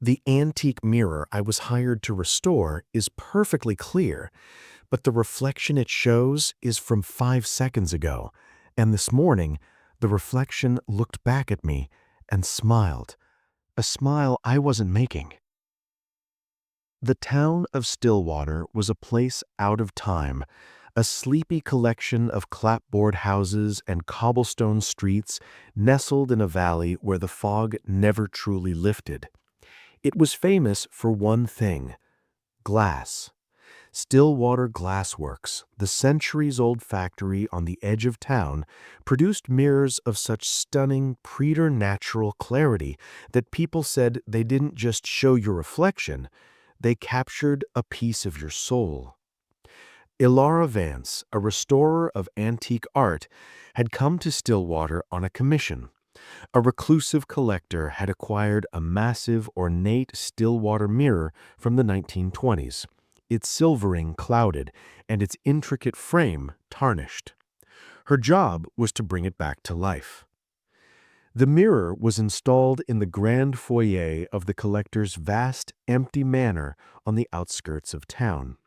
The antique mirror I was hired to restore is perfectly clear, but the reflection it shows is from 5 seconds ago, and this morning, the reflection looked back at me and smiled, a smile I wasn't making. The town of Stillwater was a place out of time, a sleepy collection of clapboard houses and cobblestone streets nestled in a valley where the fog never truly lifted. It was famous for one thing: glass. Stillwater Glassworks, the centuries-old factory on the edge of town, produced mirrors of such stunning, preternatural clarity that people said they didn't just show your reflection, they captured a piece of your soul. Elara Vance, a restorer of antique art, had come to Stillwater on a commission. A reclusive collector had acquired a massive, ornate Stillwater mirror from the 1920s, its silvering clouded and its intricate frame tarnished. Her job was to bring it back to life. The mirror was installed in the grand foyer of the collector's vast, empty manor on the outskirts of town.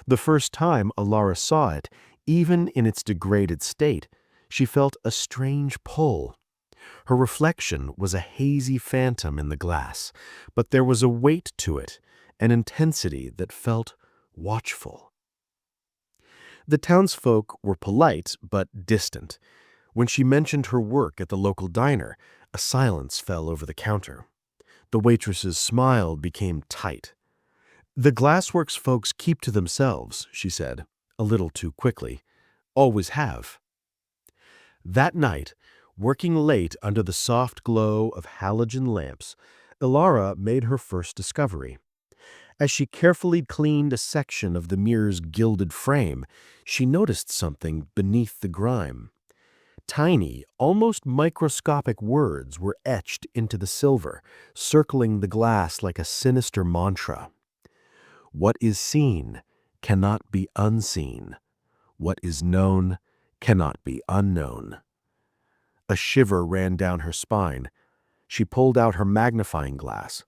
The first time Elara saw it, even in its degraded state, she felt a strange pull. Her reflection was a hazy phantom in the glass, but there was a weight to it, an intensity that felt watchful. The townsfolk were polite but distant. When she mentioned her work at the local diner, a silence fell over the counter. The waitress's smile became tight. "The Glassworks folks keep to themselves," she said, a little too quickly. "Always have." That night, working late under the soft glow of halogen lamps, Elara made her first discovery. As she carefully cleaned a section of the mirror's gilded frame, she noticed something beneath the grime. Tiny, almost microscopic words were etched into the silver, circling the glass like a sinister mantra. "What is seen cannot be unseen. What is known cannot be unknown." A shiver ran down her spine. She pulled out her magnifying glass.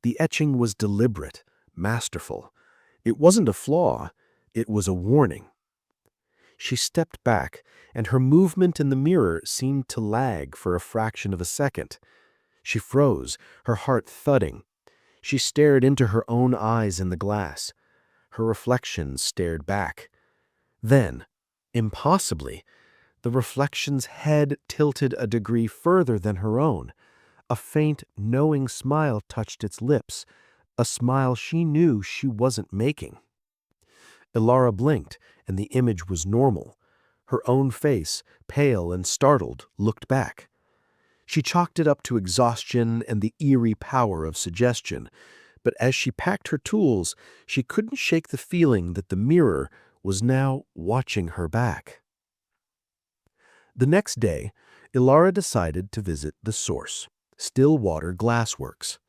The etching was deliberate, masterful. It wasn't a flaw, it was a warning. She stepped back, and her movement in the mirror seemed to lag for a fraction of a second. She froze, her heart thudding. She stared into her own eyes in the glass. Her reflection stared back. Then, impossibly, the reflection's head tilted a degree further than her own. A faint, knowing smile touched its lips, a smile she knew she wasn't making. Elara blinked, and the image was normal. Her own face, pale and startled, looked back. She chalked it up to exhaustion and the eerie power of suggestion, but as she packed her tools, she couldn't shake the feeling that the mirror was now watching her back. The next day, Elara decided to visit the source, Stillwater Glassworks.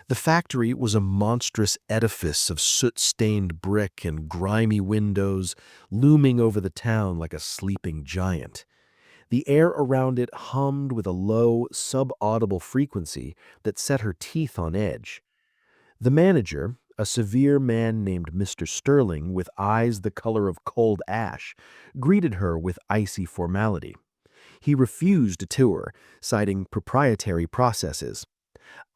The factory was a monstrous edifice of soot-stained brick and grimy windows, looming over the town like a sleeping giant. The air around it hummed with a low, subaudible frequency that set her teeth on edge. The manager, a severe man named Mr. Sterling with eyes the color of cold ash, greeted her with icy formality. He refused a tour, citing proprietary processes.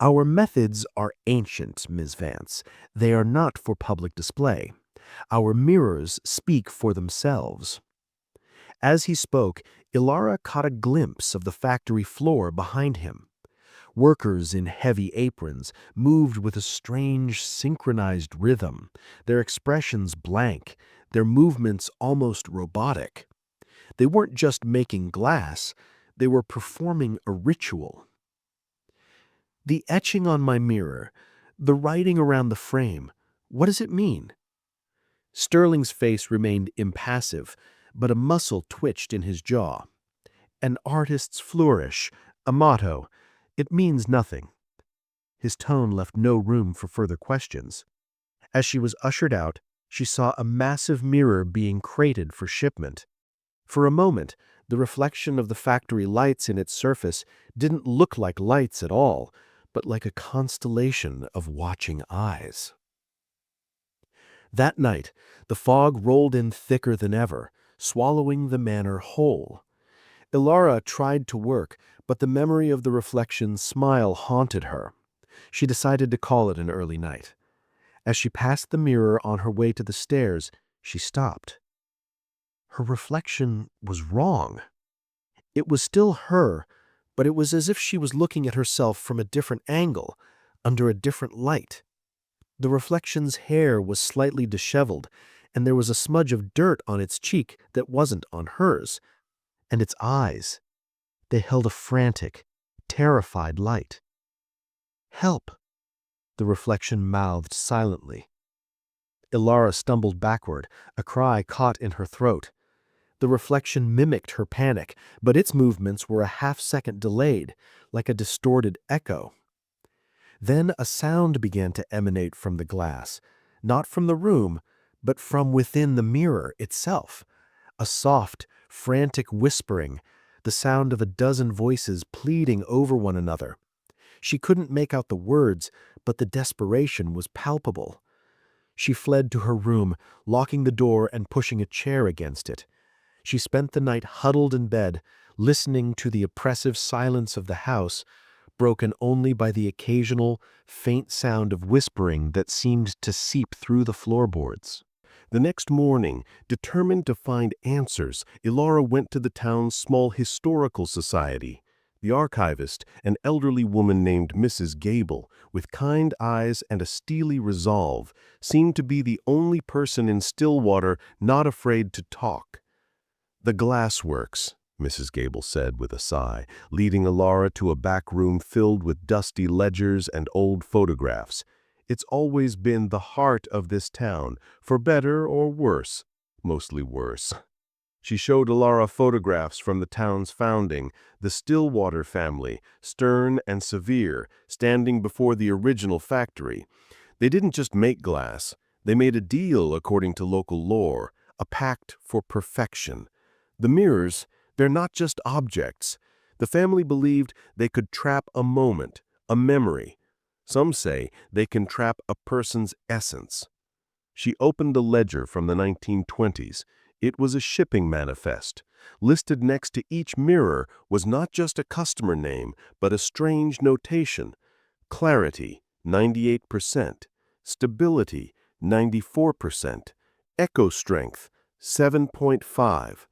"Our methods are ancient, Ms. Vance. They are not for public display. Our mirrors speak for themselves." As he spoke, Elara caught a glimpse of the factory floor behind him. Workers in heavy aprons moved with a strange, synchronized rhythm, their expressions blank, their movements almost robotic. They weren't just making glass, they were performing a ritual. "The etching on my mirror, the writing around the frame, what does it mean?" Sterling's face remained impassive, but a muscle twitched in his jaw. "An artist's flourish, a motto. It means nothing." His tone left no room for further questions. As she was ushered out, she saw a massive mirror being crated for shipment. For a moment, the reflection of the factory lights in its surface didn't look like lights at all, but like a constellation of watching eyes. That night, the fog rolled in thicker than ever, swallowing the manor whole. Elara tried to work, but the memory of the reflection's smile haunted her. She decided to call it an early night. As she passed the mirror on her way to the stairs, she stopped. Her reflection was wrong. It was still her, but it was as if she was looking at herself from a different angle, under a different light. The reflection's hair was slightly disheveled, and there was a smudge of dirt on its cheek that wasn't on hers. And its eyes, they held a frantic, terrified light. "Help!" the reflection mouthed silently. Elara stumbled backward, a cry caught in her throat. The reflection mimicked her panic, but its movements were a half-second delayed, like a distorted echo. Then a sound began to emanate from the glass, not from the room, but from within the mirror itself. A soft, frantic whispering, the sound of a dozen voices pleading over one another. She couldn't make out the words, but the desperation was palpable. She fled to her room, locking the door and pushing a chair against it. She spent the night huddled in bed, listening to the oppressive silence of the house, broken only by the occasional, faint sound of whispering that seemed to seep through the floorboards. The next morning, determined to find answers, Elara went to the town's small historical society. The archivist, an elderly woman named Mrs. Gable, with kind eyes and a steely resolve, seemed to be the only person in Stillwater not afraid to talk. "The Glassworks," Mrs. Gable said with a sigh, leading Elara to a back room filled with dusty ledgers and old photographs. "It's always been the heart of this town, for better or worse, mostly worse." She showed Elara photographs from the town's founding, the Stillwater family, stern and severe, standing before the original factory. They didn't just make glass. They made a deal according to local lore, a pact for perfection. The mirrors, they're not just objects. The family believed they could trap a moment, a memory. Some say they can trap a person's essence. She opened a ledger from the 1920s. It was a shipping manifest. Listed next to each mirror was not just a customer name, but a strange notation. Clarity, 98%. Stability, 94%. Echo strength, 7.5.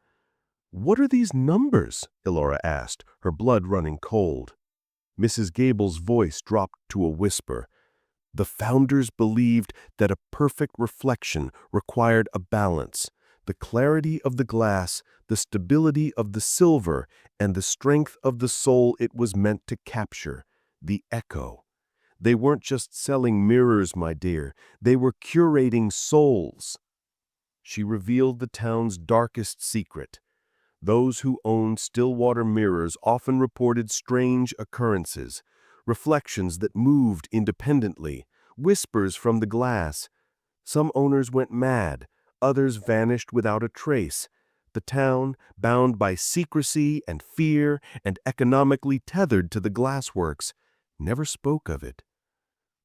"What are these numbers?" Elara asked, her blood running cold. Mrs. Gable's voice dropped to a whisper. "The founders believed that a perfect reflection required a balance. The clarity of the glass, the stability of the silver, and the strength of the soul it was meant to capture, the echo. They weren't just selling mirrors, my dear. They were curating souls." She revealed the town's darkest secret. Those who owned Stillwater mirrors often reported strange occurrences, reflections that moved independently, whispers from the glass. Some owners went mad, others vanished without a trace. The town, bound by secrecy and fear and economically tethered to the glassworks, never spoke of it.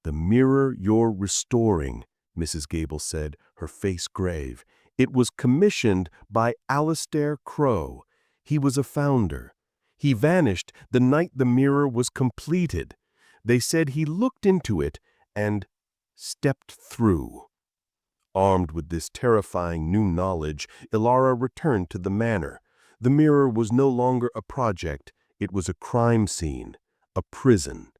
"The mirror you're restoring," Mrs. Gable said, her face grave. "It was commissioned by Alistair Crowe. He was a founder. He vanished the night the mirror was completed. They said he looked into it and stepped through." Armed with this terrifying new knowledge, Elara returned to the manor. The mirror was no longer a project. It was a crime scene, a prison.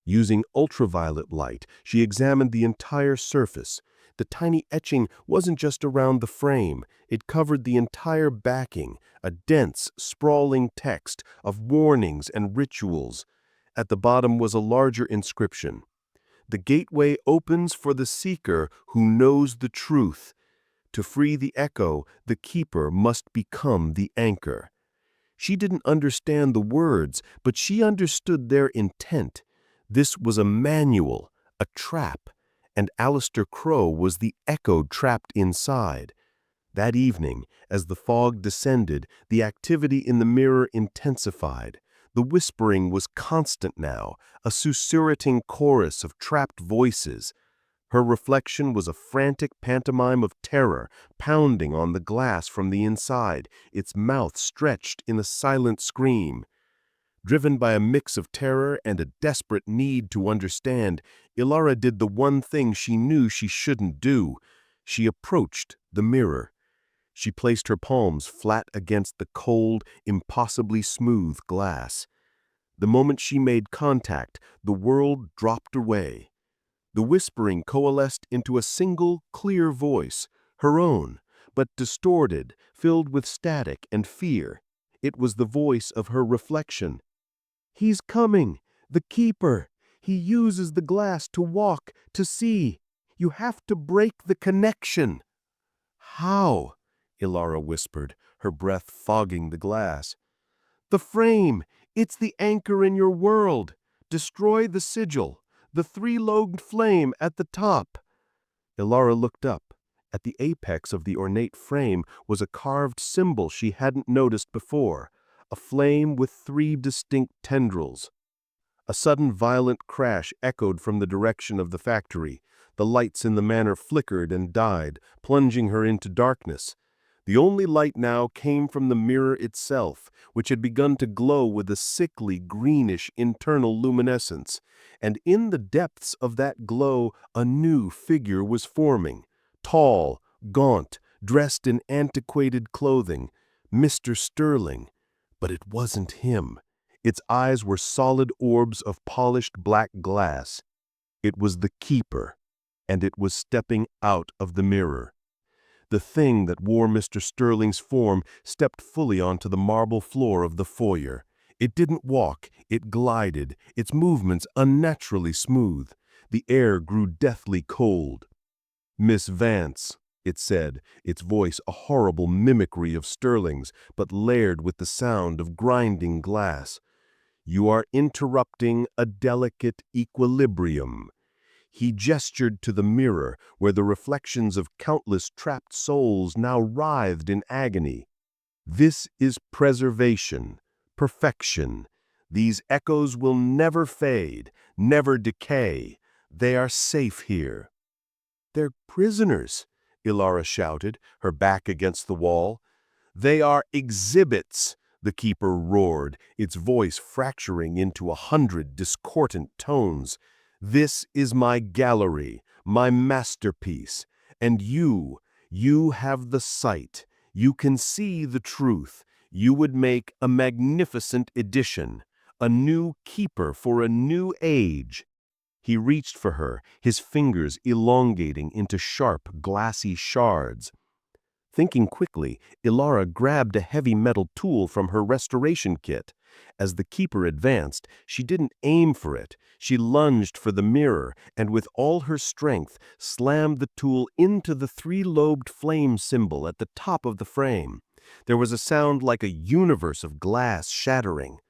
Using ultraviolet light, she examined the entire surface. The tiny etching wasn't just around the frame. It covered the entire backing, a dense, sprawling text of warnings and rituals. At the bottom was a larger inscription. "The gateway opens for the seeker who knows the truth. To free the echo, the keeper must become the anchor." She didn't understand the words, but she understood their intent. This was a manual, a trap, and Alistair Crowe was the echo trapped inside. That evening, as the fog descended, the activity in the mirror intensified. The whispering was constant now, a susurrating chorus of trapped voices. Her reflection was a frantic pantomime of terror, pounding on the glass from the inside, its mouth stretched in a silent scream. Driven by a mix of terror and a desperate need to understand, Elara did the one thing she knew she shouldn't do. She approached the mirror. She placed her palms flat against the cold, impossibly smooth glass. The moment she made contact, the world dropped away. The whispering coalesced into a single, clear voice, her own, but distorted, filled with static and fear. It was the voice of her reflection. "He's coming! The keeper! He uses the glass to walk, to see. You have to break the connection." "How?" Elara whispered, her breath fogging the glass. "The frame! It's the anchor in your world. Destroy the sigil, the three-lobed flame at the top." Elara looked up. At the apex of the ornate frame was a carved symbol she hadn't noticed before, a flame with three distinct tendrils. A sudden violent crash echoed from the direction of the factory. The lights in the manor flickered and died, plunging her into darkness. The only light now came from the mirror itself, which had begun to glow with a sickly, greenish internal luminescence, and in the depths of that glow a new figure was forming. Tall, gaunt, dressed in antiquated clothing, Mr. Sterling. But it wasn't him. Its eyes were solid orbs of polished black glass. It was the keeper, and it was stepping out of the mirror. The thing that wore Mr. Sterling's form stepped fully onto the marble floor of the foyer. It didn't walk, it glided, its movements unnaturally smooth. The air grew deathly cold. "Miss Vance," it said, its voice a horrible mimicry of Sterling's, but layered with the sound of grinding glass. "You are interrupting a delicate equilibrium." He gestured to the mirror, where the reflections of countless trapped souls now writhed in agony. "This is preservation, perfection. These echoes will never fade, never decay. They are safe here." "They're prisoners," Elara shouted, her back against the wall. "They are exhibits," the keeper roared, its voice fracturing into 100 discordant tones. "This is my gallery, my masterpiece, and you have the sight. You can see the truth. You would make a magnificent edition, a new keeper for a new age." He reached for her, his fingers elongating into sharp, glassy shards. Thinking quickly, Elara grabbed a heavy metal tool from her restoration kit. As the keeper advanced, she didn't aim for it. She lunged for the mirror and with all her strength slammed the tool into the three-lobed flame symbol at the top of the frame. There was a sound like a universe of glass shattering.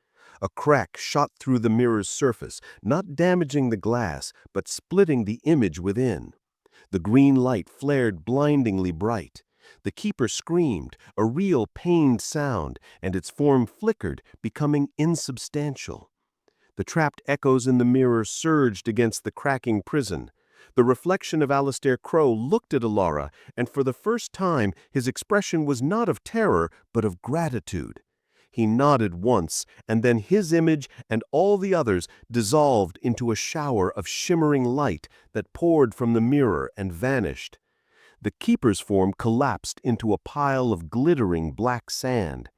A crack shot through the mirror's surface, not damaging the glass, but splitting the image within. The green light flared blindingly bright. The keeper screamed, a real pained sound, and its form flickered, becoming insubstantial. The trapped echoes in the mirror surged against the cracking prison. The reflection of Alistair Crow looked at Elara, and for the first time his expression was not of terror, but of gratitude. He nodded once, and then his image and all the others dissolved into a shower of shimmering light that poured from the mirror and vanished. The keeper's form collapsed into a pile of glittering black sand.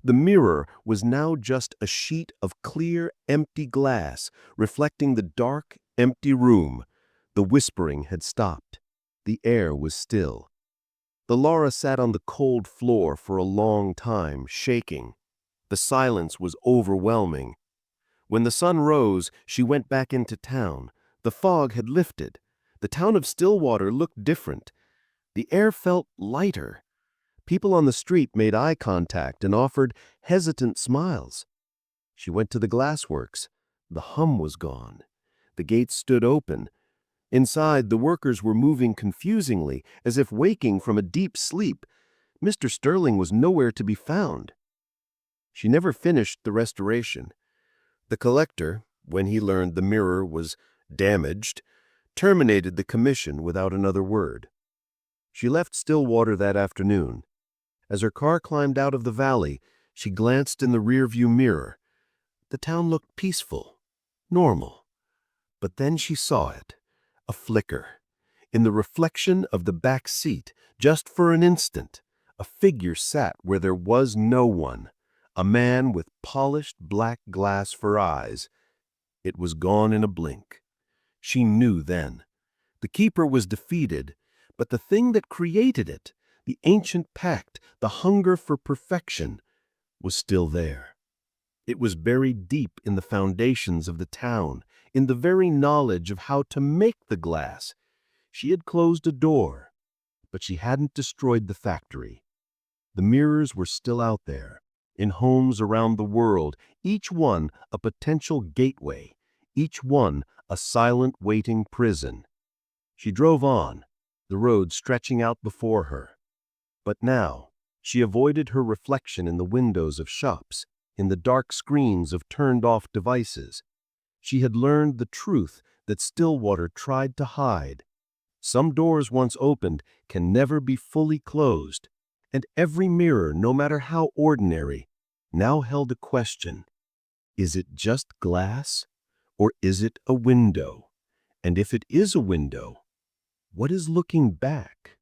The mirror was now just a sheet of clear, empty glass, reflecting the dark, empty room. The whispering had stopped. The air was still. Elara sat on the cold floor for a long time, shaking. The silence was overwhelming. When the sun rose, she went back into town. The fog had lifted. The town of Stillwater looked different. The air felt lighter. People on the street made eye contact and offered hesitant smiles. She went to the glassworks. The hum was gone. The gates stood open. Inside, the workers were moving confusingly, as if waking from a deep sleep. Mr. Sterling was nowhere to be found. She never finished the restoration. The collector, when he learned the mirror was damaged, terminated the commission without another word. She left Stillwater that afternoon. As her car climbed out of the valley, she glanced in the rearview mirror. The town looked peaceful, normal. But then she saw it, a flicker. In the reflection of the back seat, just for an instant, a figure sat where there was no one, a man with polished black glass for eyes. It was gone in a blink. She knew then. The keeper was defeated, but the thing that created it, the ancient pact, the hunger for perfection, was still there. It was buried deep in the foundations of the town, in the very knowledge of how to make the glass. She had closed a door, but she hadn't destroyed the factory. The mirrors were still out there, in homes around the world, each one a potential gateway, each one a silent waiting prison. She drove on, the road stretching out before her. But now, she avoided her reflection in the windows of shops, in the dark screens of turned-off devices. She had learned the truth that Stillwater tried to hide. Some doors once opened can never be fully closed, and every mirror, no matter how ordinary, now held a question. Is it just glass, or is it a window? And if it is a window, what is looking back?